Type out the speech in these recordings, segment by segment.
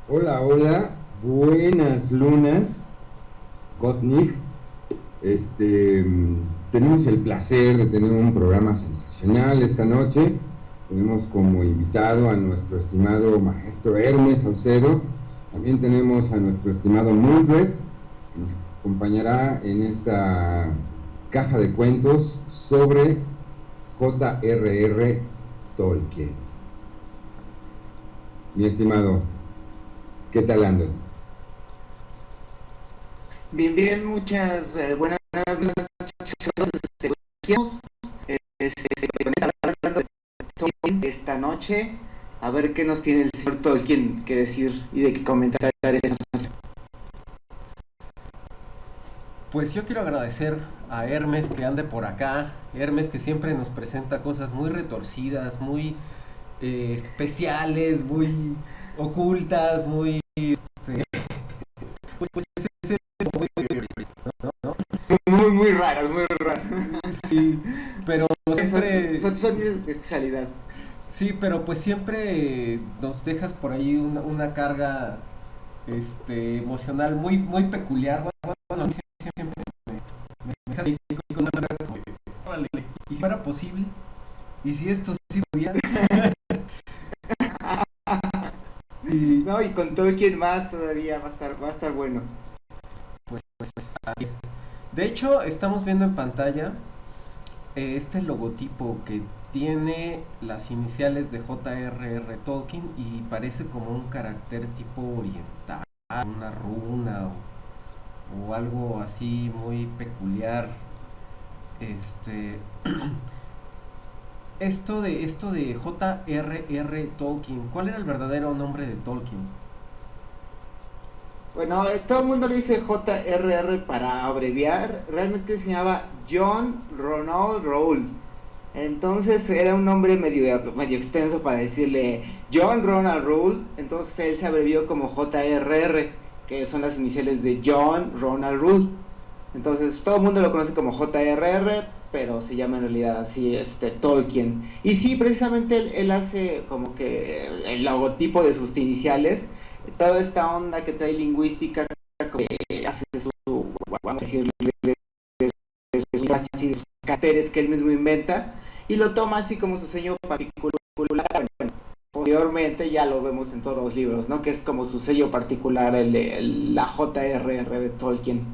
Hola, hola, buenas lunas, Gott nicht. Tenemos el placer de tener un programa sensacional esta noche. Tenemos como invitado a nuestro estimado maestro Hermes Saucedo. También tenemos a nuestro estimado Mildred, que nos acompañará en esta caja de cuentos sobre J.R.R. Tolkien. Mi estimado, ¿qué tal andas? Bien, bien, muchas buenas noches a todos. Aquí hablando de Tolkien esta noche, a ver qué nos tiene el señor Tolkien que decir y de qué comentar esta noche. Pues yo quiero agradecer a Hermes que ande por acá, Hermes que siempre nos presenta cosas muy retorcidas, muy especiales, muy ocultas, muy pues, es muy, ¿no? Muy raras, muy raras. Sí, pero siempre, Son mi especialidad. sí, pero pues siempre nos dejas por ahí una carga emocional muy peculiar. Bueno, a mí siempre me dejas ahí con una carga como de, órale, ¿y si fuera posible? ¿Y si esto sí podía? Y No, y con Tolkien más todavía va a estar bueno. pues así es. De hecho, estamos viendo en pantalla este logotipo que tiene las iniciales de J.R.R. Tolkien y parece como un carácter tipo oriental, una runa o algo así muy peculiar. Este, esto de J.R.R. Tolkien, ¿cuál era el verdadero nombre de Tolkien? Bueno, todo el mundo le dice JRR para abreviar. Realmente se llamaba John Ronald Rowell. Entonces era un nombre medio extenso para decirle John Ronald Rule. Entonces él se abrevió como JRR, que son las iniciales de John Ronald Rule. Entonces todo el mundo lo conoce como JRR, pero se llama en realidad así Tolkien. Y sí, precisamente él hace como que el logotipo de sus iniciales, toda esta onda que trae lingüística, que hace vamos a decirle, así, sus caracteres que él mismo inventa y lo toma así como su sello particular. Bueno, posteriormente ya lo vemos en todos los libros, ¿no? Que es como su sello particular, la JRR de Tolkien.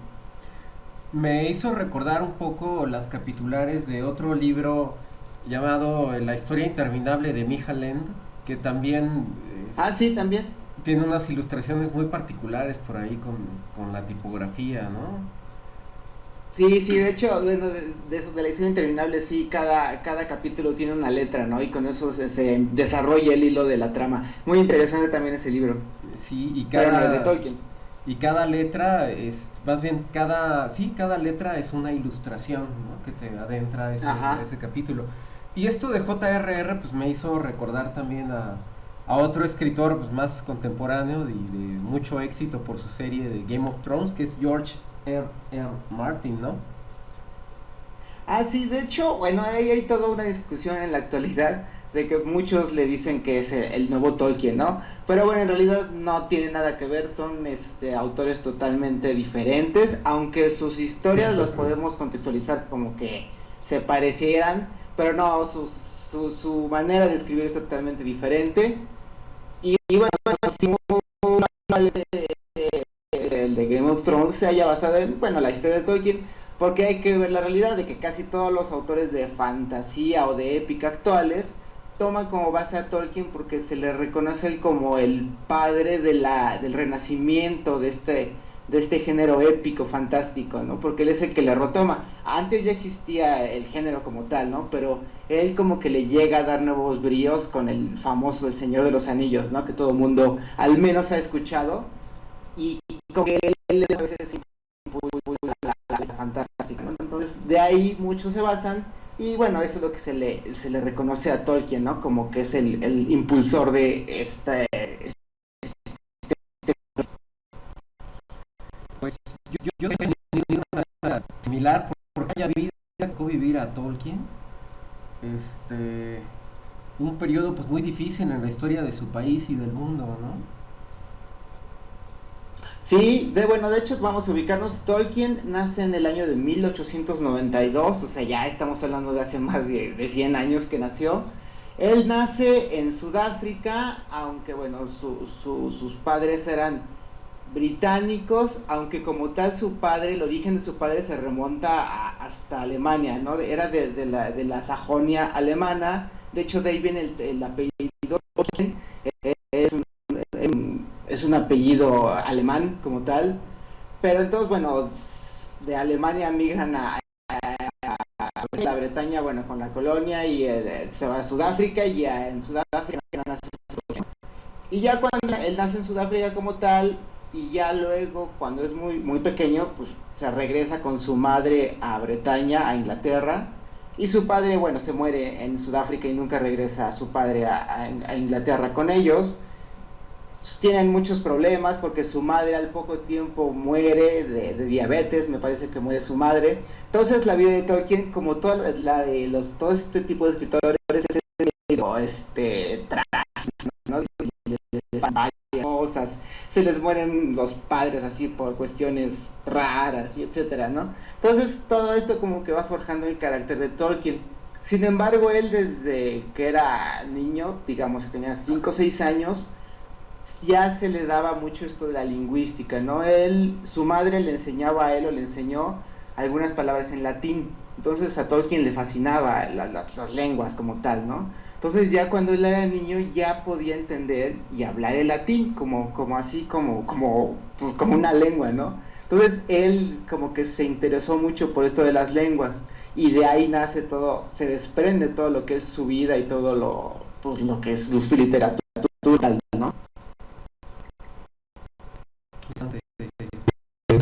Me hizo recordar un poco las capitulares de otro libro llamado La historia interminable de Michal Ende, que también Ah, sí, también. tiene unas ilustraciones muy particulares por ahí con la tipografía, ¿no? Sí, sí, de hecho, de eso, de la historia interminable, sí, cada capítulo tiene una letra, ¿no? Y con eso se desarrolla el hilo de la trama. Muy interesante también ese libro. Sí, y Pero no, el de cada, Tolkien. y cada letra es, más bien, cada letra es una ilustración, ¿no? Que te adentra a ese Ajá. capítulo. Y esto de J.R.R. pues me hizo recordar también a otro escritor pues, más contemporáneo y de mucho éxito por su serie de Game of Thrones, que es George R. Martin, ¿no? Ah, sí, de hecho, bueno, ahí hay toda una discusión en la actualidad de que muchos le dicen que es el nuevo Tolkien, ¿no? Pero bueno, en realidad no tiene nada que ver, son autores totalmente diferentes, aunque sus historias los Cierto. podemos contextualizar como que se parecieran, pero no, su manera de escribir es totalmente diferente. Y bueno, si el de Game of Thrones se haya basado en, bueno, la historia de Tolkien, porque hay que ver la realidad de que casi todos los autores de fantasía o de épica actuales toman como base a Tolkien porque se le reconoce él como el padre del renacimiento de este género épico fantástico, ¿no? Porque él es el que le retoma. Antes ya existía el género como tal, ¿no? Pero él como que le llega a dar nuevos bríos con el famoso El Señor de los Anillos, ¿no? Que todo el mundo al menos ha escuchado y como que él a veces es la fantástica, ¿no? Entonces de ahí muchos se basan y bueno, eso es lo que se le reconoce a Tolkien, ¿no? Como que es el impulsor de Pues yo he tenido una similar porque haya vida tocó vivir a Tolkien. Este, un periodo pues muy difícil en la historia de su país y del mundo, ¿no? Sí, bueno, de hecho vamos a ubicarnos. Tolkien nace en el año de 1892, o sea, ya estamos hablando de hace más de 100 años que nació. Él nace en Sudáfrica, aunque bueno, sus padres eran británicos, aunque como tal su padre, el origen de su padre se remonta hasta Alemania, ¿no? Era de la Sajonia alemana. De hecho, de ahí viene el apellido Tolkien. Es es un apellido alemán como tal, pero entonces, bueno, de Alemania migran a la Bretaña, bueno, con la colonia, y se va a Sudáfrica, y ya en Sudáfrica nace. Y ya cuando él nace en Sudáfrica como tal, y ya luego, cuando es muy pequeño, pues se regresa con su madre a Bretaña, a Inglaterra, y su padre, bueno, se muere en Sudáfrica y nunca regresa a su padre a Inglaterra con ellos. Tienen muchos problemas porque su madre al poco tiempo muere de diabetes, me parece que muere su madre. Entonces la vida de Tolkien, como toda la de todo este tipo de escritores, es trágico, ¿no? Les cosas, se les mueren los padres así por cuestiones raras y etcétera, ¿no? Entonces todo esto como que va forjando el carácter de Tolkien. Sin embargo, él desde que era niño, digamos que tenía 5 o 6 años, ya se le daba mucho esto de la lingüística, ¿no? Su madre le enseñaba a él, o le enseñó algunas palabras en latín. Entonces a Tolkien le fascinaba las lenguas como tal, ¿no? Entonces ya cuando él era niño ya podía entender y hablar el latín como una lengua, ¿no? Entonces él como que se interesó mucho por esto de las lenguas, y de ahí nace todo, se desprende todo lo que es su vida y todo lo que es su literatura, ¿no?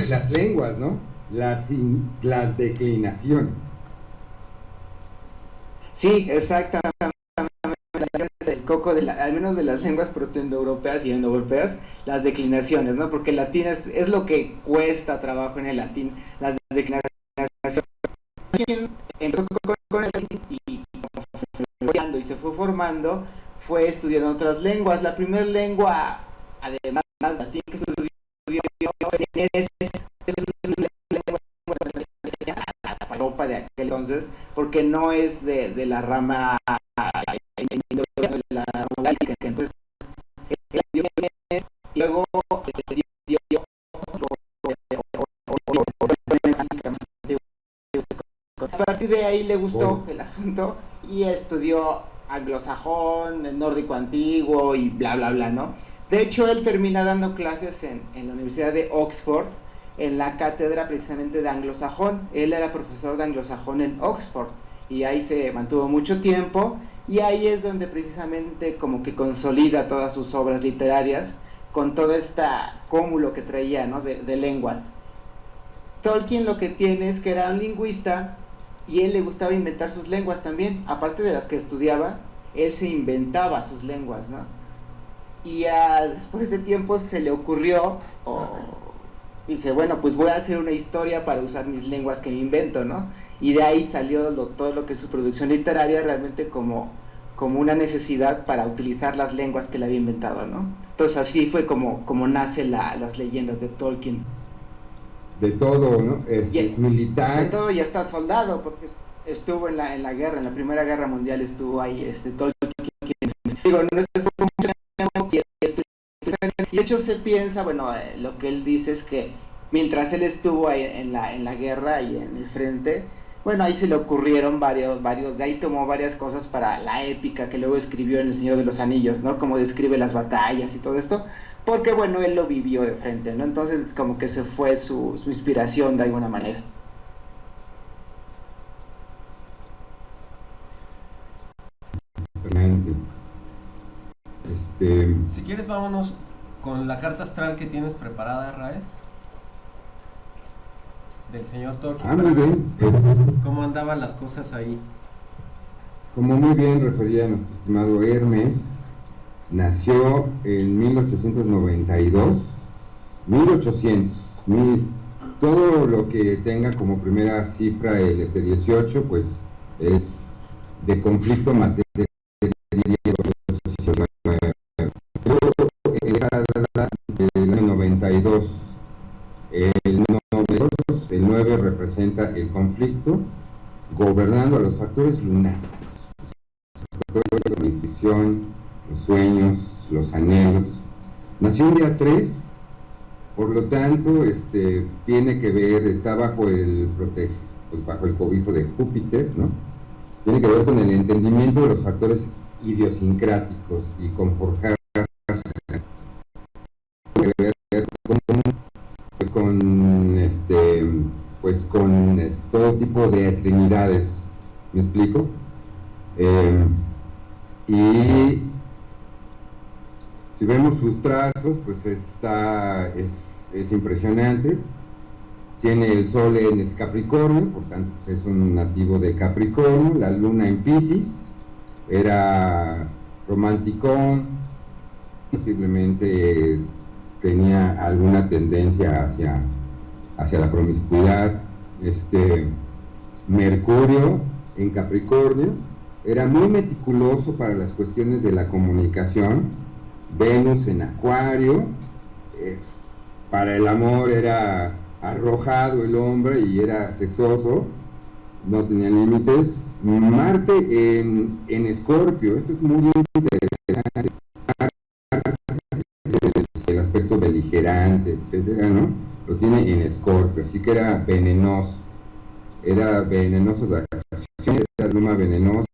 Las lenguas, ¿no? Las declinaciones. Sí, exactamente. El coco al menos de las lenguas protoindoeuropeas y indoeuropeas, las declinaciones, ¿no? Porque el latín es lo que cuesta trabajo en el latín, las declinaciones. Empezó con el latín y se fue formando, fue estudiando otras lenguas. La primera lengua, además del latín, que estudió es la palopa de aquel entonces, porque no es de la rama de la morálica, entonces luego a partir de ahí le gustó el asunto y estudió anglosajón, el nórdico antiguo y bla bla bla, ¿no? De hecho, él termina dando clases en la Universidad de Oxford, en la cátedra precisamente de anglosajón. Él era profesor de anglosajón en Oxford y ahí se mantuvo mucho tiempo, y ahí es donde precisamente como que consolida todas sus obras literarias con todo este cúmulo que traía, ¿no? de lenguas. Tolkien lo que tiene es que era un lingüista, y él le gustaba inventar sus lenguas también, aparte de las que estudiaba, él se inventaba sus lenguas, ¿no? Y después de tiempo se le ocurrió, dice, bueno, pues voy a hacer una historia para usar mis lenguas que me invento, ¿no? Y de ahí salió todo lo que es su producción literaria, realmente como una necesidad para utilizar las lenguas que le había inventado, ¿no? Entonces así fue como nace las leyendas de Tolkien. De todo, ¿no? Militar. De todo, y hasta soldado, porque estuvo en la guerra, en la Primera Guerra Mundial estuvo ahí, Tolkien. Digo, no es mucho tiempo, y de hecho se piensa, bueno, lo que él dice es que mientras él estuvo ahí en la guerra y en el frente, bueno, ahí se le ocurrieron varios, de ahí tomó varias cosas para la épica que luego escribió en El Señor de los Anillos, ¿no? Como describe las batallas y todo esto, porque bueno, él lo vivió de frente, ¿no? Entonces como que se fue su inspiración de alguna manera. Si quieres, vámonos con la carta astral que tienes preparada, Raes, del señor Tolkien. Muy bien. ¿Cómo andaban las cosas ahí? Como muy bien refería nuestro estimado Hermes, nació en 1892, 1800, todo lo que tenga como primera cifra el 18, pues es de conflicto material. El año 92 el 9 representa el conflicto, gobernando a los factores lunares, la intuición, los sueños, los anhelos. Nació un día 3, por lo tanto, tiene que ver, está bajo bajo el cobijo de Júpiter, ¿no? Tiene que ver con el entendimiento de los factores idiosincráticos y con forjar, tiene que ver con todo tipo de trinidades, ¿me explico? Y si vemos sus trazos, pues es impresionante. Tiene el Sol en Capricornio, por tanto pues es un nativo de Capricornio. La Luna en Piscis, era romanticón, posiblemente tenía alguna tendencia hacia la promiscuidad. Mercurio en Capricornio, era muy meticuloso para las cuestiones de la comunicación. Venus en Acuario, para el amor era arrojado el hombre y era sexoso, no tenía límites. Marte en Escorpio, esto es muy interesante. El aspecto beligerante, etcétera, ¿no? Lo tiene en Escorpio, así que era venenoso de la acción, era pluma venenosa,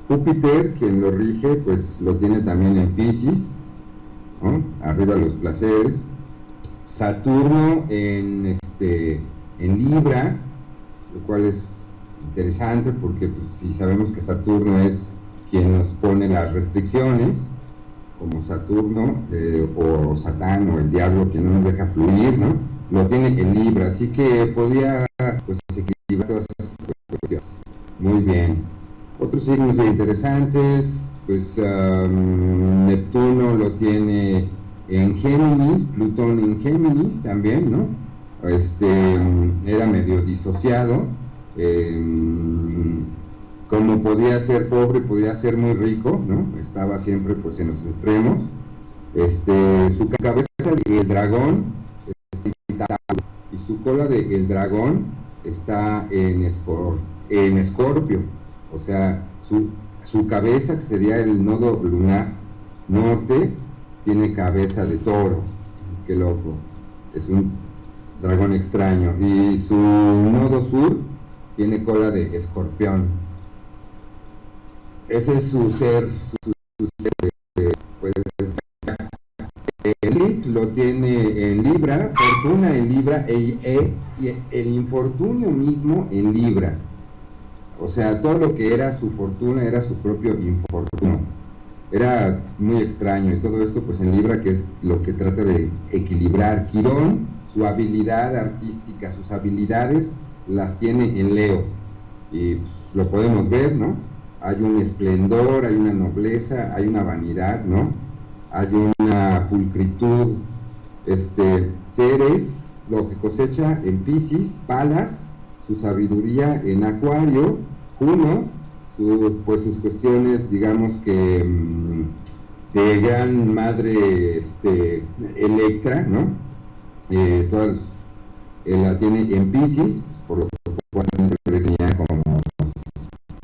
Júpiter, quien lo rige, pues lo tiene también en Piscis, ¿no? Arriba los placeres. Saturno en Libra, lo cual es interesante porque pues, si sabemos que Saturno es quien nos pone las restricciones, como Saturno o Satán o el diablo, que no nos deja fluir, ¿no? Lo tiene en Libra, así que podía pues equilibrar todas esas cuestiones. Muy bien. Otros signos interesantes, pues Neptuno lo tiene en Géminis, Plutón en Géminis también, ¿no? Era medio disociado, como podía ser pobre, podía ser muy rico, ¿no? Estaba siempre pues en los extremos. Su cabeza del dragón y su cola del dragón está en Escorpio, o sea, su cabeza, que sería el nodo lunar norte, tiene cabeza de toro. Qué loco, es un dragón extraño. Y su nodo sur tiene cola de escorpión. Ese es su ser, pues Lilith lo tiene en Libra, fortuna en Libra y el infortunio mismo en Libra. O sea, todo lo que era su fortuna era su propio infortunio. Era muy extraño, y todo esto pues en Libra, que es lo que trata de equilibrar. Quirón, su habilidad artística, sus habilidades las tiene en Leo, y pues, lo podemos ver, ¿no? Hay un esplendor, hay una nobleza, hay una vanidad, ¿no? Hay una pulcritud. Ceres, lo que cosecha en Piscis. Palas, su sabiduría en Acuario. Juno, pues sus cuestiones, digamos que de gran madre Electra, ¿no? Todas la tiene en Piscis, pues, por lo cual se tenía como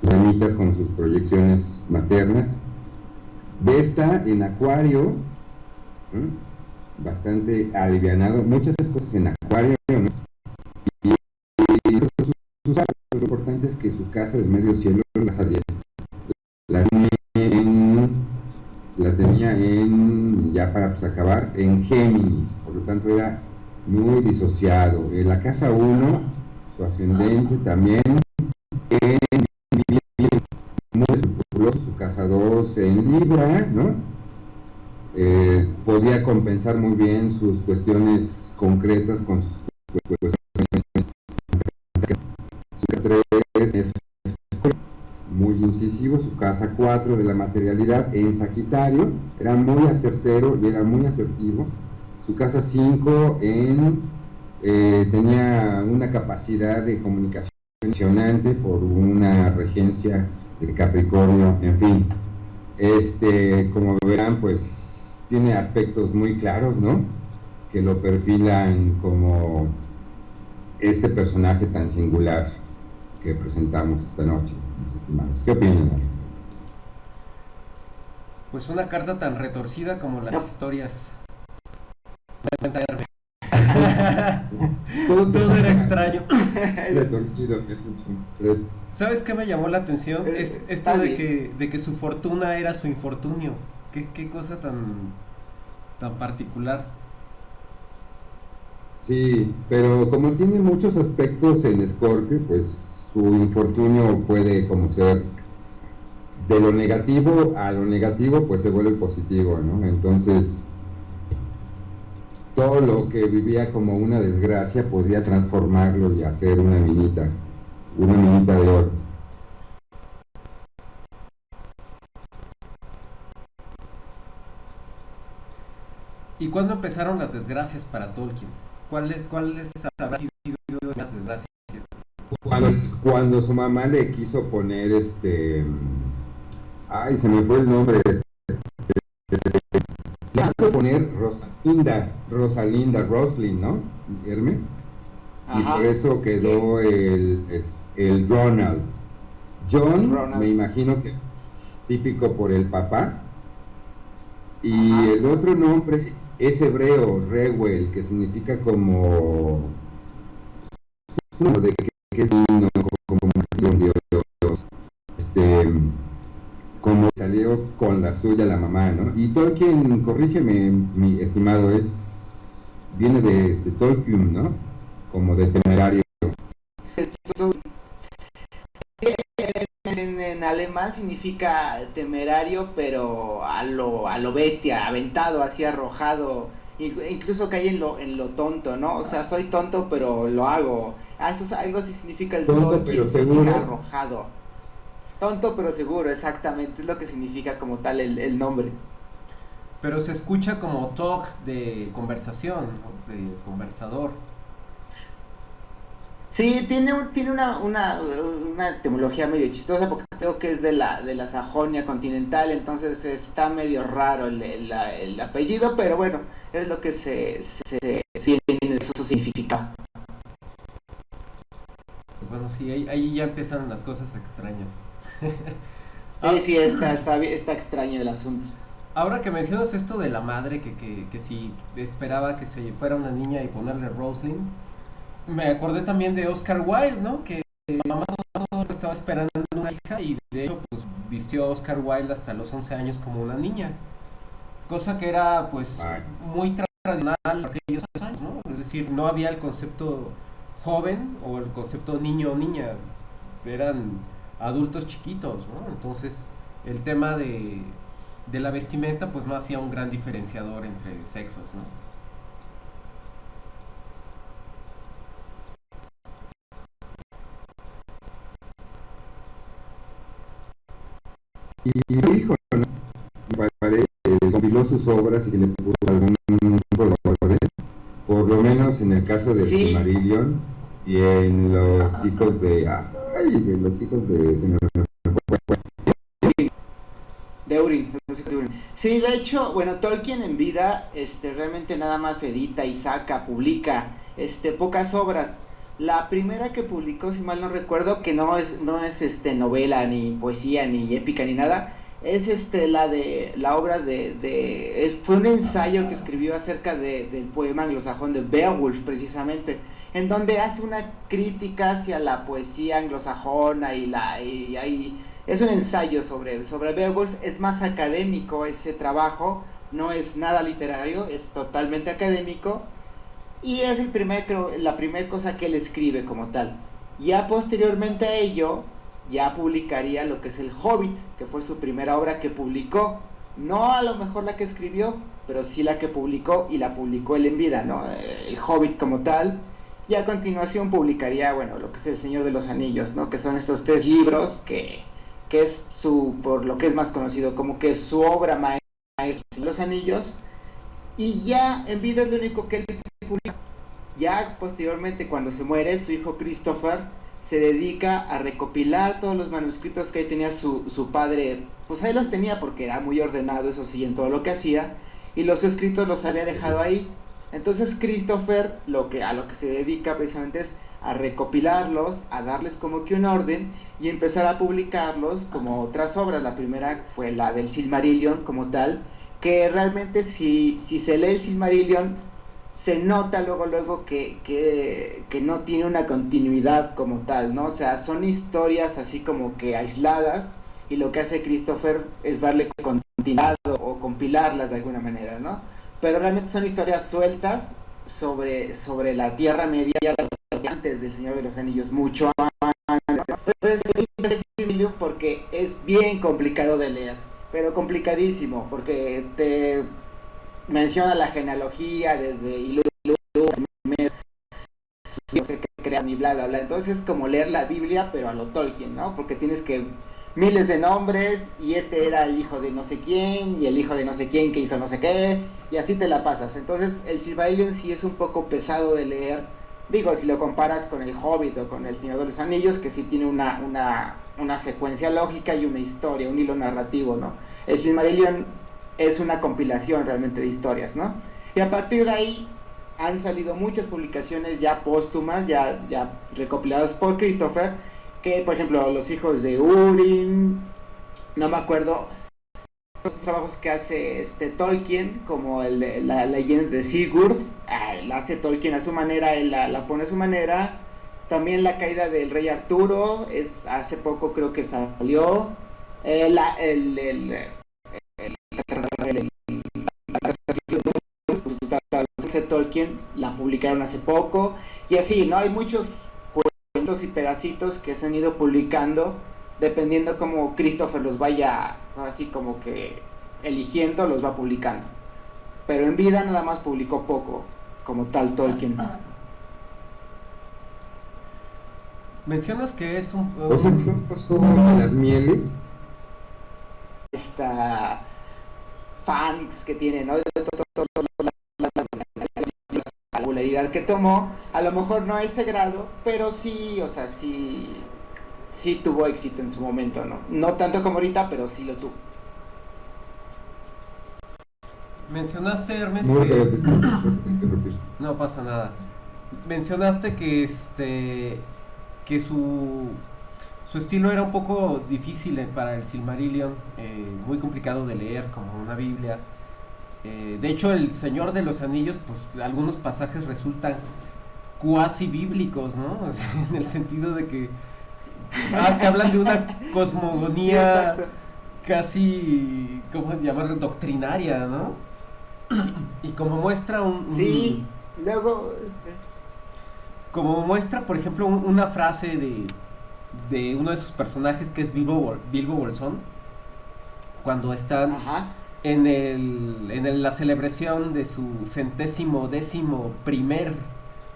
ramitas con sus proyecciones maternas. Vesta en Acuario, bastante alivianado, muchas cosas en Acuario, ¿no? Y lo importante es que su casa del medio cielo, la casa 10, la tenía en, ya para pues, acabar, en Géminis, por lo tanto era muy disociado. En la casa 1, su ascendente también, muy escrupuloso, su casa 2 en Libra, ¿no? Podía compensar muy bien sus cuestiones concretas con sus cuestiones. Su casa 3 es muy incisivo. Su casa 4 de la materialidad en Sagitario, era muy acertero y era muy asertivo. Su casa 5 tenía una capacidad de comunicación impresionante por una regencia de Capricornio, en fin. Como verán, pues tiene aspectos muy claros, ¿no? Que lo perfilan como este personaje tan singular que presentamos esta noche, mis estimados. ¿Qué opinan? Pues una carta tan retorcida como las historias. Todo era extraño. Retorcido. ¿Sabes qué me llamó la atención? Es esto de que su fortuna era su infortunio. Qué cosa tan particular. Sí, pero como tiene muchos aspectos en Scorpio, pues su infortunio puede como ser de lo negativo a lo negativo, pues se vuelve positivo, ¿no? Entonces, todo lo que vivía como una desgracia podría transformarlo y hacer una minita de oro. ¿Y cuándo empezaron las desgracias para Tolkien? ¿Cuáles habrán sido las desgracias? Cuando su mamá le quiso poner ay, se me fue el nombre. Le quiso poner Rosalinda, Roslin, ¿no? Hermes. Ajá. Y por eso quedó el Ronald. Ronald. Me imagino que típico por el papá. Y ajá, el otro nombre es hebreo, Reuel, que significa como de que es niño, como Dios, como salió con la suya la mamá, ¿no? Y Tolkien, corrígeme, mi estimado, viene de Tolkien, ¿no? Como de temerario. En alemán significa temerario, pero a lo bestia, aventado, así arrojado, incluso cae en lo tonto, ¿no? O sea, soy tonto, pero lo hago. Eso algo así significa el tonto, pero seguro. Arrojado. Tonto, pero seguro, exactamente, es lo que significa como tal el nombre. Pero se escucha como talk de conversación, ¿no? De conversador. Sí, tiene una etimología medio chistosa porque creo que es de la Sajonia continental, entonces está medio raro el apellido, pero bueno, es lo que se tiene eso significa. Pues bueno, sí, ahí ya empezaron las cosas extrañas. Sí, está extraño el asunto. Ahora que mencionas esto de la madre, que si esperaba que se fuera una niña y ponerle Roslin, me acordé también de Oscar Wilde, ¿no? Que mamá estaba esperando una hija y de hecho pues vistió a Oscar Wilde hasta los 11 años como una niña. Cosa que era pues muy tradicional en aquellos años, ¿no? Es decir, no había el concepto joven o el concepto niño o niña. Eran adultos chiquitos, ¿no? Entonces el tema de la vestimenta pues no hacía un gran diferenciador entre sexos, ¿no? Y dijo, ¿no? Compiló sus obras y le puso algún color, por lo menos en el caso de Silmarillion y en los hijos de Durin. Sí, de hecho, bueno, Tolkien en vida realmente nada más edita y saca, publica pocas obras. La primera que publicó, si mal no recuerdo, que no es novela, ni poesía, ni épica, ni nada, es la obra fue un ensayo que escribió acerca del poema anglosajón de Beowulf, precisamente, en donde hace una crítica hacia la poesía anglosajona es un ensayo sobre Beowulf. Es más académico ese trabajo, no es nada literario, es totalmente académico. Y es la primera cosa que él escribe como tal. Ya posteriormente a ello, ya publicaría lo que es El Hobbit, que fue su primera obra que publicó. No a lo mejor la que escribió, pero sí la que publicó, y la publicó él en vida, ¿no? El Hobbit como tal. Y a continuación publicaría, bueno, lo que es El Señor de los Anillos, ¿no? Que son estos 3 libros que es por lo que es más conocido, como que es su obra maestra, Los Anillos. Y ya en vida es lo único que él publica. Ya posteriormente, cuando se muere, su hijo Christopher se dedica a recopilar todos los manuscritos que ahí tenía su padre. Pues ahí los tenía porque era muy ordenado, eso sí, en todo lo que hacía. y los escritos los había dejado ahí. Entonces Christopher a lo que se dedica precisamente es a recopilarlos, a darles como que un orden y empezar a publicarlos como otras obras. La primera fue la del Silmarillion como tal, que realmente si se lee el Silmarillion se nota luego que no tiene una continuidad como tal, ¿no? O sea, son historias así como que aisladas y lo que hace Christopher es darle continuidad o compilarlas de alguna manera, ¿no? Pero realmente son historias sueltas sobre la Tierra Media antes del Señor de los Anillos, mucho antes. Porque es bien complicado de leer, pero complicadísimo, porque te menciona la genealogía desde Ilúvatar, no sé qué crean y bla bla bla. Entonces es como leer la Biblia pero a lo Tolkien, ¿no? Porque tienes que miles de nombres y este era el hijo de no sé quién y el hijo de no sé quién que hizo no sé qué y así te la pasas. Entonces el Silmarillion sí es un poco pesado de leer. Digo, si lo comparas con el Hobbit o con el Señor de los Anillos, que sí tiene una secuencia lógica y una historia, un hilo narrativo, ¿no? El Silmarillion es una compilación realmente de historias, ¿no? Y a partir de ahí han salido muchas publicaciones ya póstumas, ya recopiladas por Christopher, que por ejemplo los hijos de Urim, no me acuerdo, los trabajos que hace Tolkien, como la leyenda de Sigurd, la hace Tolkien a su manera, él la pone a su manera. También la caída del rey Arturo, hace poco creo que salió. Tolkien la publicaron hace poco. Y así, ¿no? Hay muchos cuentos y pedacitos que se han ido publicando dependiendo cómo Christopher los vaya así como que eligiendo, los va publicando, pero en vida nada más publicó poco como tal Tolkien. Mencionas que es un... O sea, ¿qué pasó de las mieles? Esta fans que tiene, ¿no? La popularidad que tomó, a lo mejor no a ese grado, pero sí, o sea, sí tuvo éxito en su momento, ¿no? No tanto como ahorita, pero sí lo tuvo. Mencionaste, Hermes, No, que... interrumpí. No pasa nada. Mencionaste que que su estilo era un poco difícil para el Silmarillion, muy complicado de leer como una Biblia. De hecho, el Señor de los Anillos, pues algunos pasajes resultan cuasi bíblicos, ¿no? O sea, en el sentido de que te hablan de una cosmogonía casi, ¿cómo llamarlo? Doctrinaria, ¿no? Y como muestra sí, luego... Como muestra, por ejemplo, una frase de uno de sus personajes que es Bilbo Bolsón, cuando están en la celebración de su 111º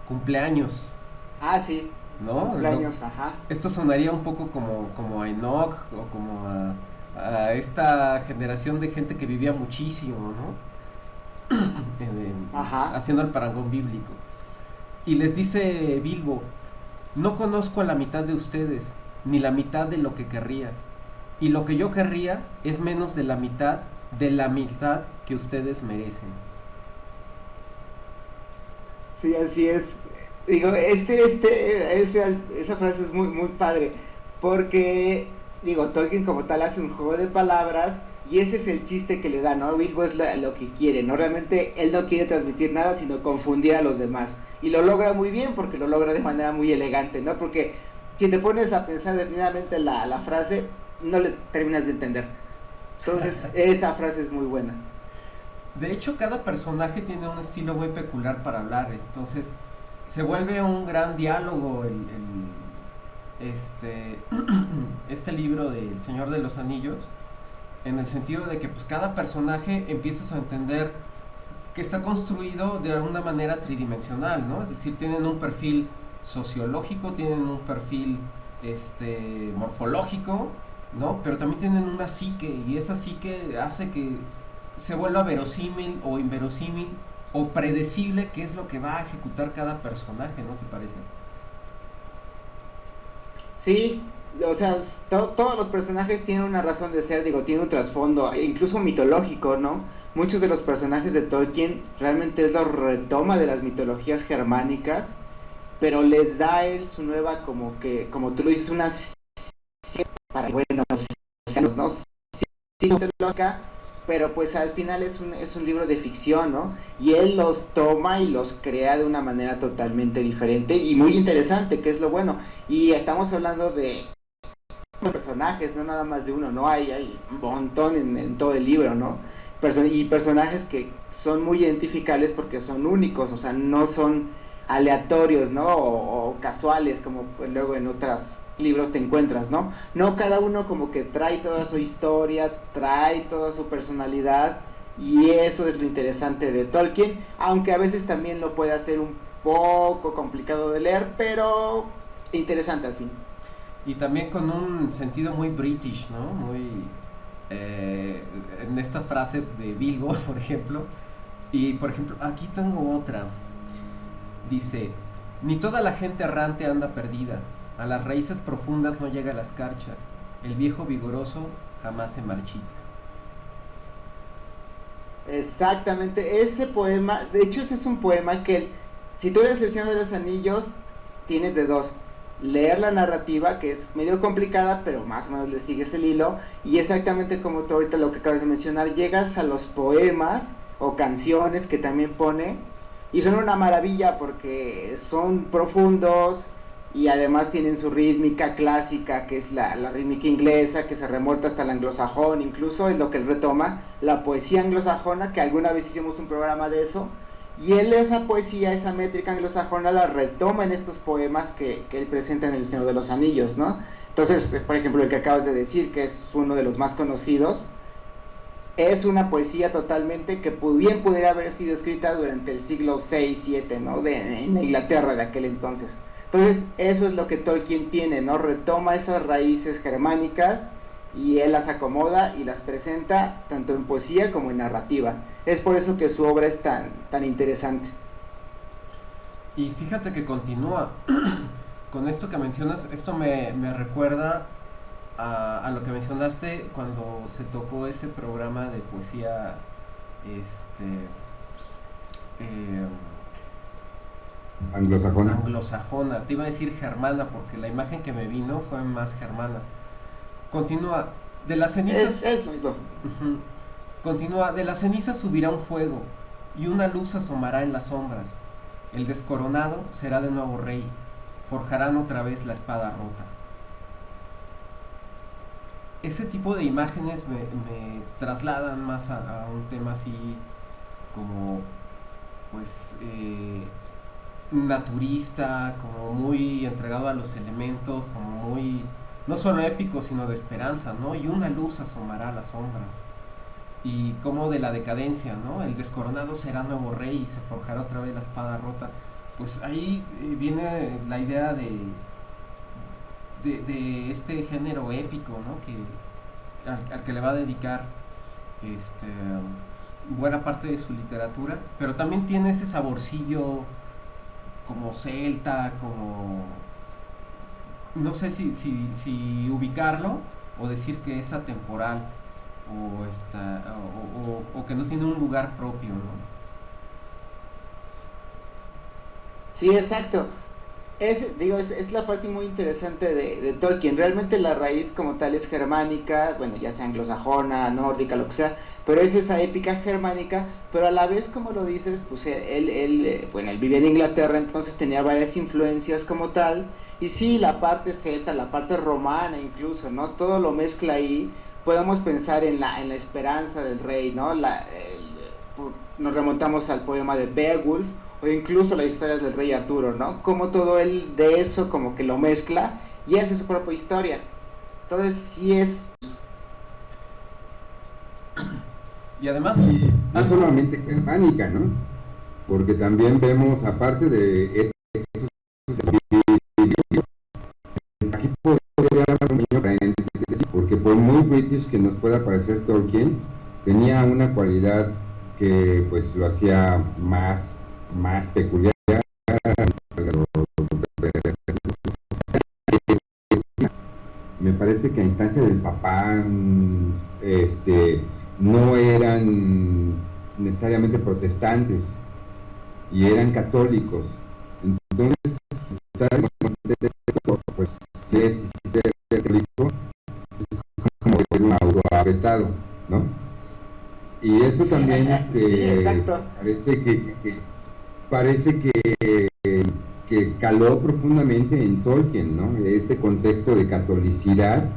cumpleaños. Ah, sí. ¿No? Cumpleaños, ajá. Esto sonaría un poco como a Enoch o como a esta generación de gente que vivía muchísimo, ¿no? Haciendo el parangón bíblico. Y les dice Bilbo: no conozco a la mitad de ustedes, ni la mitad de lo que querría. Y lo que yo querría es menos de la mitad que ustedes merecen. Sí, así es. Digo, esa frase es muy, muy padre. Porque, digo, Tolkien como tal hace un juego de palabras. Y ese es el chiste que le da, ¿no? Bilbo es lo que quiere, ¿no? Realmente él no quiere transmitir nada, sino confundir a los demás. Y lo logra muy bien, porque lo logra de manera muy elegante, ¿no? Porque si te pones a pensar detenidamente la frase, no le terminas de entender. Entonces, esa frase es muy buena. De hecho, cada personaje tiene un estilo muy peculiar para hablar. Entonces, se vuelve un gran diálogo este libro de El Señor de los Anillos, en el sentido de que pues cada personaje empiezas a entender que está construido de alguna manera tridimensional, ¿no? Es decir, tienen un perfil sociológico, tienen un perfil morfológico, ¿no? Pero también tienen una psique, y esa psique hace que se vuelva verosímil o inverosímil o predecible qué es lo que va a ejecutar cada personaje, ¿no te parece? Sí, o sea, todos los personajes tienen una razón de ser, digo, tienen un trasfondo, incluso mitológico, ¿no? muchos de los personajes de Tolkien realmente es la retoma de las mitologías germánicas, pero les da a él su nueva, como que, como tú lo dices, una para, bueno, ¿no? Sí, lógica, pero pues al final es un libro de ficción, ¿no? Y él los toma y los crea de una manera totalmente diferente y muy interesante, que es lo bueno. Y estamos hablando de personajes, no nada más de uno, ¿no? Hay un montón en todo el libro, ¿no? Y personajes que son muy identificables porque son únicos, o sea, no son aleatorios, ¿no? O casuales, como pues luego en otros libros te encuentras, ¿no? No, cada uno como que trae toda su historia, trae toda su personalidad, y eso es lo interesante de Tolkien, aunque a veces también lo puede hacer un poco complicado de leer, pero interesante al fin. Y también con un sentido muy british, ¿no? Muy... en esta frase de Bilbo, por ejemplo. Y, por ejemplo, aquí tengo otra. Dice, ni toda la gente errante anda perdida. A las raíces profundas no llega la escarcha. El viejo vigoroso jamás se marchita. Exactamente, ese poema, de hecho ese es un poema que si tú eres el Señor de los Anillos, tienes de dos: leer la narrativa, que es medio complicada, pero más o menos le sigues el hilo, y exactamente como tú ahorita lo que acabas de mencionar, llegas a los poemas o canciones que también pone, y son una maravilla porque son profundos y además tienen su rítmica clásica, que es la rítmica inglesa, que se remonta hasta el anglosajón, incluso es lo que él retoma, la poesía anglosajona, que alguna vez hicimos un programa de eso, y él esa poesía, esa métrica anglosajona la retoma en estos poemas que él presenta en El Señor de los Anillos, ¿no? Entonces, por ejemplo, el que acabas de decir, que es uno de los más conocidos, es una poesía totalmente que bien pudiera haber sido escrita durante el siglo VI, VII, ¿no? En Inglaterra de aquel entonces. Entonces, eso es lo que Tolkien tiene, ¿no? Retoma esas raíces germánicas y él las acomoda y las presenta tanto en poesía como en narrativa. Es por eso que su obra es tan interesante. Y fíjate que continúa con esto que mencionas. Esto me recuerda a lo que mencionaste cuando se tocó ese programa de poesía, este, eh, Anglosajona. anglosajona. Te iba a decir germana porque la imagen que me vino fue más germana. Continúa, de las cenizas. Es lo mismo. Ujú. Continúa, de las cenizas subirá un fuego y una luz asomará en las sombras. El descoronado será de nuevo rey. Forjarán otra vez la espada rota. Ese tipo de imágenes me trasladan más a un tema así como, pues, naturista, como muy entregado a los elementos, como muy, no solo épico, sino de esperanza, ¿no? Y una luz asomará a las sombras. Y como de la decadencia, ¿no? El descoronado será nuevo rey y se forjará otra vez la espada rota. Pues ahí viene la idea de este género épico, ¿no? Al que le va a dedicar este, buena parte de su literatura, pero también tiene ese saborcillo como celta, como no sé si ubicarlo o decir que es atemporal o que no tiene un lugar propio, ¿no? Sí, exacto. Es la parte muy interesante de Tolkien. Realmente la raíz como tal es germánica, bueno, ya sea anglosajona, nórdica, lo que sea, pero es esa épica germánica, pero a la vez, como lo dices, pues bueno, él vivía en Inglaterra, entonces tenía varias influencias como tal, y sí, la parte celta, la parte romana incluso, ¿no? Todo lo mezcla ahí. Podemos pensar en la esperanza del rey, ¿no? Nos remontamos al poema de Beowulf, o incluso las historias del rey Arturo, ¿no? Como todo él de eso como que lo mezcla y hace su propia historia. Entonces sí es... Y además, Y no algo, solamente germánica, ¿no? Porque también vemos, aparte de aquí podría dar un pequeño paréntesis, porque por muy british que nos pueda parecer Tolkien, tenía una cualidad que pues lo hacía más peculiar. Me parece que a instancia del papá, no eran necesariamente protestantes y eran católicos. Entonces, está en el contexto, pues, si es católico, es como que un autoarrestado, ¿no? Y eso también Sí, exacto. parece que caló profundamente en Tolkien, ¿no? Este contexto de catolicidad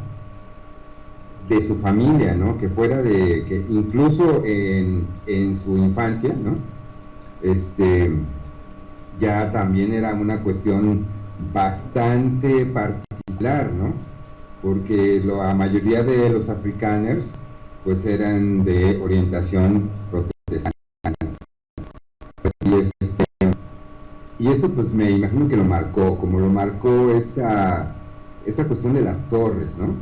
de su familia, ¿no? Que fuera que incluso en su infancia, ¿no? Ya también era una cuestión bastante particular, ¿no? Porque la mayoría de los afrikaners pues eran de orientación protestante. Y eso pues me imagino que lo marcó, como lo marcó esta cuestión de las torres, ¿no?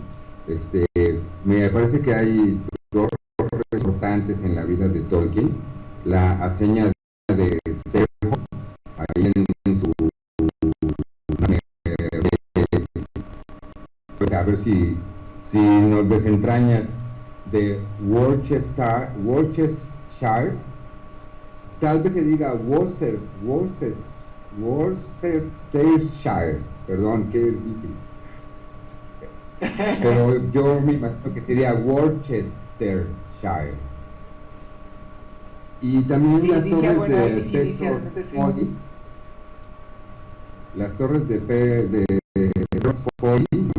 Me parece que hay dos torres importantes en la vida de Tolkien. La hazaña de Cerro, ahí en su... Pues a ver si nos desentrañas de Worcestershire, tal vez se diga Worcestershire, perdón, qué difícil. Pero yo me imagino que sería Worcestershire. Y también Sí, las dije, torres bueno, ahí de sí, Petros inicialmente sí. Folly, las torres de Petros Folly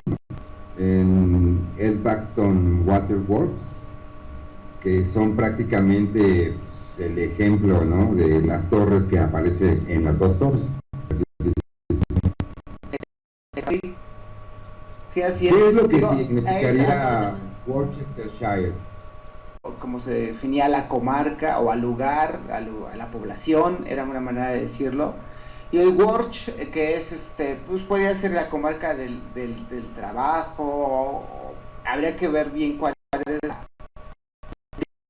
en Edgbaston Waterworks, que son prácticamente pues, el ejemplo, ¿no? De las torres que aparece en las dos torres. Sí, sí, así ¿Qué es. es lo que Digo, significaría Worcestershire? como se definía la comarca o al lugar, a la población, era una manera de decirlo. Y el Worch, que es pues podría ser la comarca del trabajo, o habría que ver bien cuál es la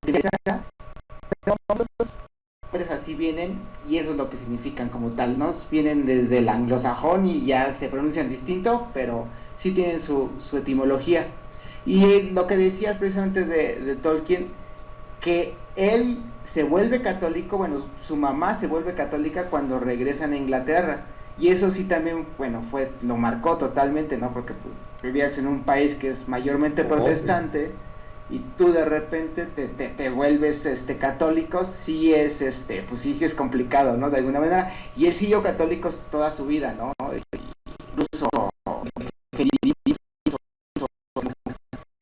diferencia. Pero los nombres así vienen, y eso es lo que significan como tal, ¿no? Vienen desde el anglosajón y ya se pronuncian distinto, pero sí tienen su etimología. Y lo que decías precisamente de Tolkien, que él se vuelve católico, bueno, su mamá se vuelve católica cuando regresan a Inglaterra. Y eso sí también, bueno, lo marcó totalmente, ¿no? Porque pues, vivías en un país que es mayormente protestante y tú de repente te vuelves católico, sí es, pues sí es complicado, ¿no? De alguna manera. Y él siguió católico toda su vida, ¿no? Incluso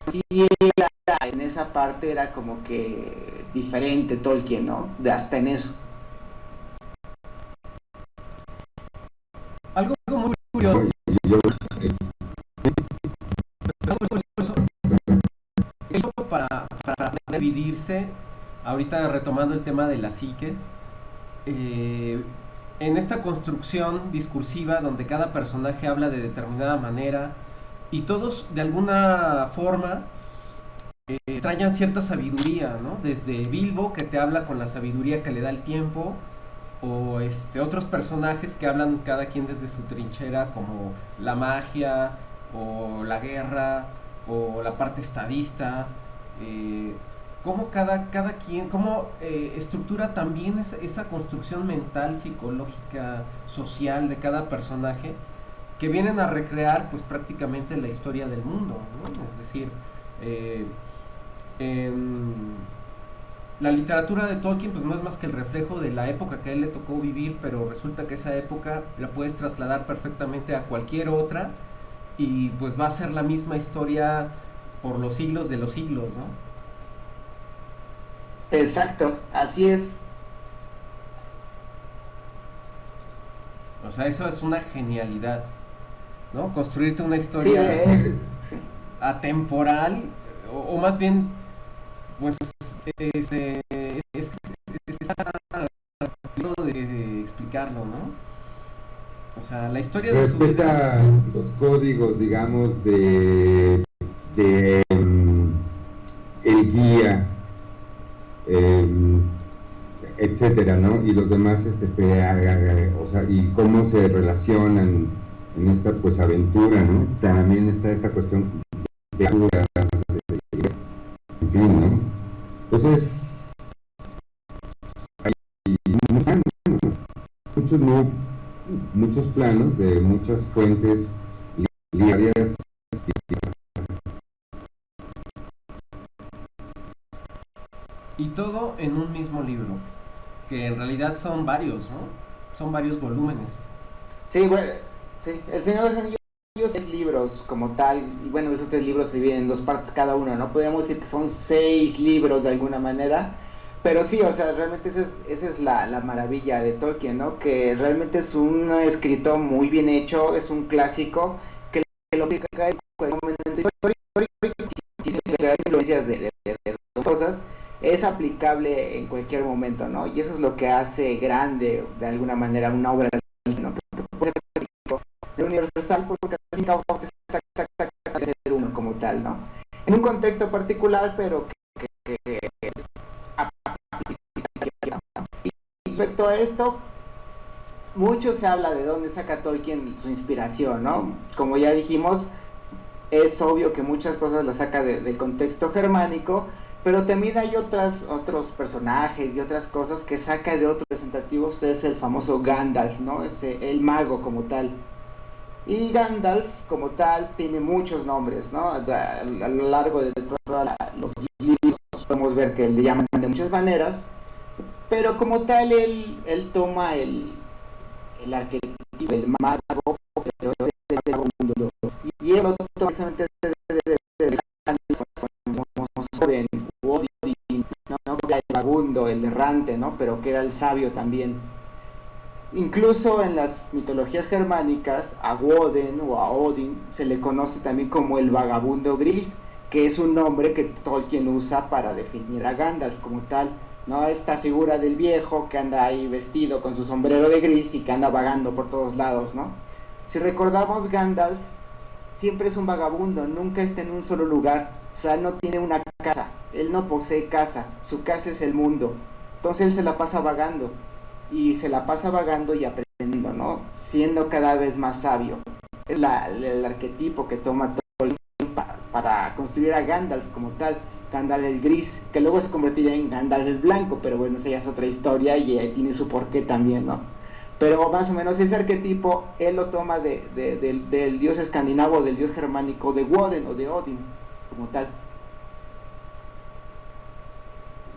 sí, en esa parte era como que diferente Tolkien, ¿no? De hasta en eso. Algo muy curioso, Yo, eso para dividirse, ahorita retomando el tema de las psiques, en esta construcción discursiva donde cada personaje habla de determinada manera y todos de alguna forma traen cierta sabiduría, ¿no? Desde Bilbo, que te habla con la sabiduría que le da el tiempo, o otros personajes que hablan cada quien desde su trinchera, como la magia, o la guerra, o la parte estadista, cómo cada quien, cómo estructura también esa construcción mental, psicológica, social de cada personaje, que vienen a recrear pues prácticamente la historia del mundo, ¿no? Es decir, eh, en la literatura de Tolkien pues no es más que el reflejo de la época que a él le tocó vivir, pero resulta que esa época la puedes trasladar perfectamente a cualquier otra y pues va a ser la misma historia por los siglos de los siglos, ¿no? Exacto, así es. O sea, eso es una genialidad, ¿no? Construirte una Sí, historia sí. atemporal, o más bien, pues, de explicarlo, ¿no? O sea, la historia de su vida. respeta los códigos, digamos, de el guía, eh, etcétera, ¿no? Y los demás, o sea, y cómo se relacionan en esta, pues, aventura, ¿no? También está esta cuestión de aventura, en fin, ¿no? Entonces, hay muchos, no, muchos planos de muchas fuentes literarias. Y todo en un mismo libro, que en realidad son varios, ¿no? Son varios volúmenes. Sí, bueno, sí, El Señor de los Anillos es libros como tal, y bueno, esos 3 libros se dividen en 2 partes cada uno, ¿no? Podríamos decir que son 6 libros de alguna manera, pero sí, o sea, realmente esa es la maravilla de Tolkien, ¿no? Que realmente es un escritor muy bien hecho, es un clásico, que lo pica en cualquier momento histórico, tiene influencias de dos cosas, es aplicable en cualquier momento, ¿no? Y eso es lo que hace grande, de alguna manera, una obra, ¿no? Universal porque al fin y al cabo es ser uno como tal, ¿no? En un contexto particular, pero que es y respecto a esto, mucho se habla de dónde saca Tolkien su inspiración, ¿no? Como ya dijimos, es obvio que muchas cosas las saca del contexto germánico, pero también hay otros personajes y otras cosas que saca de otros representativos, es el famoso Gandalf, ¿no? Es el mago como tal. Y Gandalf, como tal, tiene muchos nombres, ¿no? Lo largo de todos los libros podemos ver que le llaman de muchas maneras, pero como tal, él toma el arquetipo del mago, pero del mundo. Y él lo toma precisamente de Odin, ¿no? El vagabundo, el errante, ¿no? Pero que era el sabio también. Incluso en las mitologías germánicas, a Woden o a Odin se le conoce también como el vagabundo gris, que es un nombre que Tolkien usa para definir a Gandalf como tal, ¿no? Esta figura del viejo que anda ahí vestido con su sombrero de gris y que anda vagando por todos lados, ¿no? Si recordamos, Gandalf siempre es un vagabundo, nunca está en un solo lugar, o sea, no tiene una casa, él no posee casa, su casa es el mundo, entonces él se la pasa vagando y se la pasa vagando y aprendiendo, ¿no? Siendo cada vez más sabio. Es el arquetipo que toma Tolkien para construir a Gandalf como tal, Gandalf el gris, que luego se convertiría en Gandalf el blanco, pero bueno, esa ya es otra historia y tiene su porqué también, ¿no? Pero más o menos ese arquetipo él lo toma del dios escandinavo, del dios germánico de Woden o de Odin, como tal.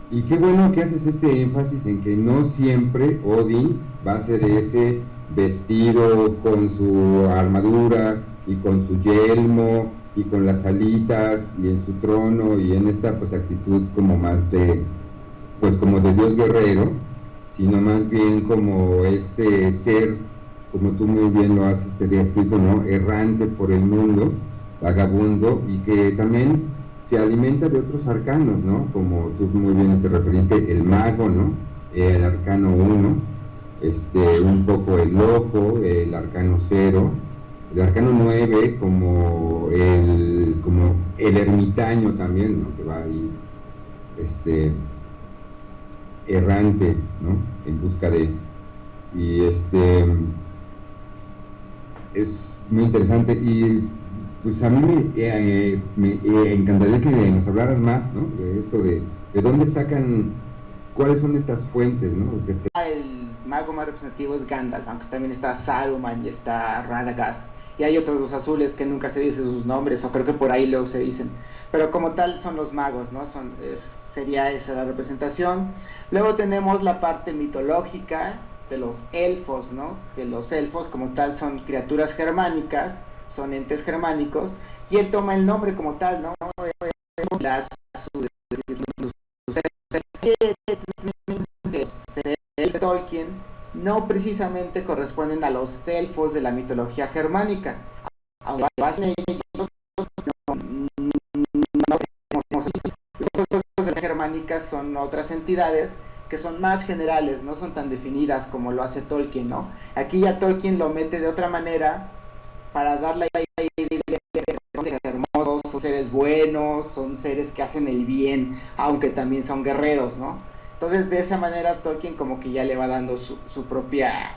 Y qué bueno que haces este énfasis en que no siempre Odin va a ser ese vestido con su armadura y con su yelmo y con las alitas y en su trono y en esta pues actitud como más de pues como de dios guerrero, sino más bien como este ser, como tú muy bien lo has descrito, ¿no? Errante por el mundo, vagabundo, y que también se alimenta de otros arcanos, ¿no? Como tú muy bien te referiste, el mago, ¿no? El arcano 1, un poco el loco, el arcano 0, el arcano 9 como el ermitaño también, ¿no? Que va ahí, errante, ¿no? En busca de... Y es muy interesante y pues a mí me encantaría que nos hablaras más, ¿no? De esto de dónde sacan, cuáles son estas fuentes, ¿no? El mago más representativo es Gandalf, aunque también está Saruman y está Radagast. Y hay otros dos azules que nunca se dicen sus nombres, o creo que por ahí luego se dicen. Pero como tal son los magos, ¿no? Sería esa la representación. Luego tenemos la parte mitológica de los elfos, ¿no? Que los elfos como tal son criaturas germánicas, son entes germánicos, y él toma el nombre como tal, ¿no? Las de Tolkien no precisamente corresponden a los elfos de la mitología germánica, aunque ellos los elfos de la germánica son otras entidades que son más generales, no son tan definidas como lo hace Tolkien, ¿no? Aquí ya Tolkien lo mete de otra manera para darle la idea de que son seres hermosos, son seres buenos, son seres que hacen el bien, aunque también son guerreros, ¿no? Entonces de esa manera Tolkien como que ya le va dando su propia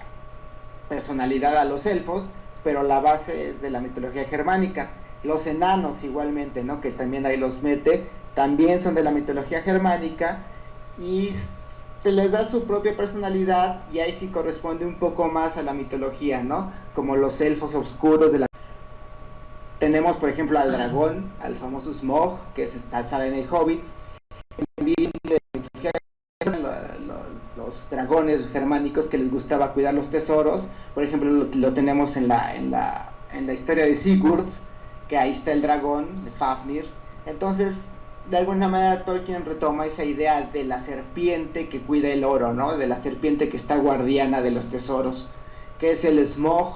personalidad a los elfos, pero la base es de la mitología germánica. Los enanos igualmente, ¿no? Que también ahí los mete, también son de la mitología germánica y les da su propia personalidad y ahí sí corresponde un poco más a la mitología, ¿no? Como los elfos oscuros de la... Tenemos, por ejemplo, al dragón, al famoso Smaug, que sale en el Hobbit. También de la mitología, los dragones germánicos que les gustaba cuidar los tesoros. Por ejemplo, lo tenemos en la historia de Sigurd, que ahí está el dragón, de Fafnir. Entonces, de alguna manera Tolkien retoma esa idea de la serpiente que cuida el oro, ¿no? De la serpiente que está guardiana de los tesoros, que es el Smaug,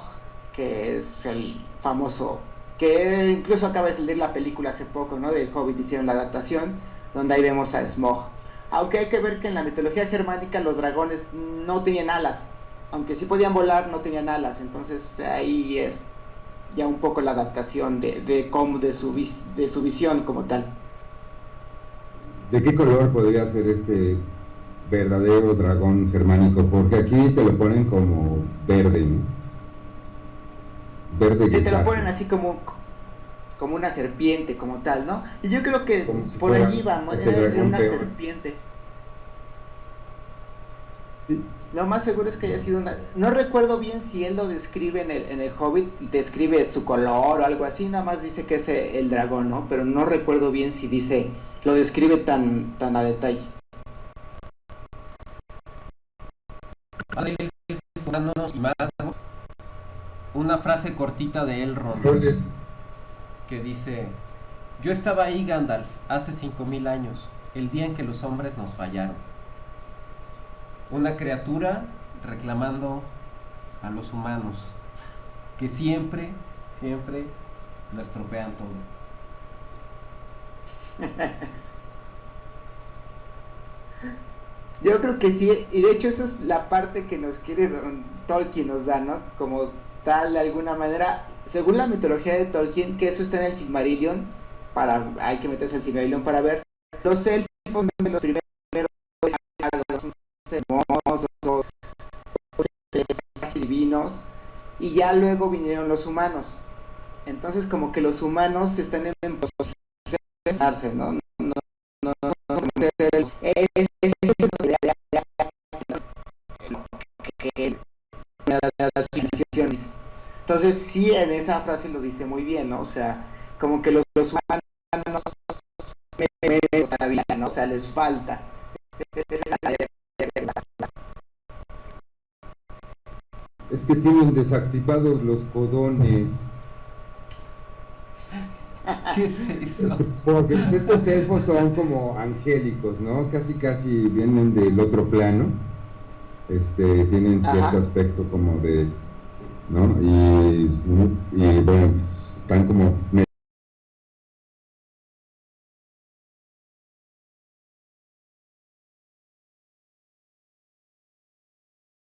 que es el famoso, que incluso acaba de salir la película hace poco, ¿no? Del Hobbit hicieron la adaptación, donde ahí vemos a Smaug. Aunque hay que ver que en la mitología germánica los dragones no tenían alas, aunque sí podían volar, no tenían alas, entonces ahí es ya un poco la adaptación de su visión como tal. ¿De qué color podría ser este verdadero dragón germánico? Porque aquí te lo ponen como verde, ¿no? Verde Sí, te lo grisáceo. ponen así como una serpiente, como tal, ¿no? Y yo creo que Si por allí vamos, era una peor. serpiente. Sí. Lo más seguro es que haya sido una... No recuerdo bien si él lo describe en el Hobbit, describe su color o algo así, nada más dice que es el dragón, ¿no? Pero no recuerdo bien si dice, lo describe tan a detalle. Una frase cortita de Elrond que dice: yo estaba ahí, Gandalf, hace 5000 años, el día en que los hombres nos fallaron. Una criatura reclamando a los humanos que siempre lo estropean todo. Yo creo que sí, y de hecho eso es la parte que nos quiere Tolkien nos da, ¿no? Como tal, de alguna manera, según la mitología de Tolkien, que eso está en el Silmarillion, hay que meterse al Silmarillion para ver, los elfos son de los primeros, son hermosos, son seres divinos, y ya luego vinieron los humanos. Entonces como que los humanos están en proceso de darse, ¿no? Las civilizaciones. Entonces sí, en esa frase lo dice muy bien, ¿no? O sea, como que los humanos todavía, ¿no? O sea, les falta. Es que tienen desactivados los codones. ¿Qué es eso? Porque pues, estos elfos son como angélicos, ¿no? Casi vienen del otro plano. Tienen cierto aspecto como de, ¿no? Y bueno, pues, están como